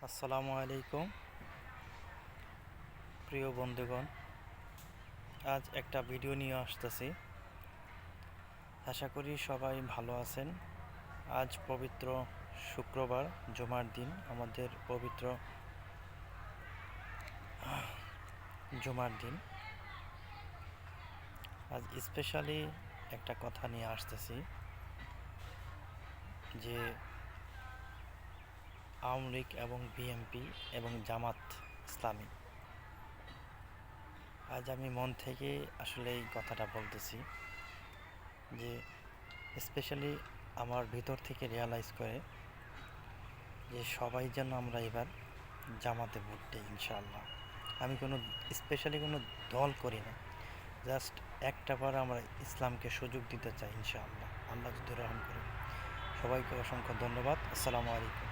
আসসালামু আলাইকুম প্রিয় বন্ধুগণ। আজ একটা ভিডিও নিয়ে আসতেছি। আশা করি সবাই ভালো আছেন। আজ পবিত্র শুক্রবার, জুমার দিন, আমাদের পবিত্র জুমার দিন। আজ স্পেশালি একটা কথা নিয়ে আসতেছি যে আওয়ামী লীগ এবং বিএনপি এবং জামাত ইসলামী, আজ আমি মন থেকে আসলে এই কথাটা বলতেছি যে স্পেশালি আমার ভিতর থেকে রিয়ালাইজ করে যে সবাই যেন আমরা এবার জামাতে ভোট দিই ইনশাআল্লাহ। আমি কোনো স্পেশালি কোনো দল করি না, জাস্ট একটা বার আমরা ইসলামকে সুযোগ দিতে চাই ইনশাআল্লাহ, আল্লাহ যদি রহম করে। সবাইকে অসংখ্য ধন্যবাদ। আসসালামু আলাইকুম।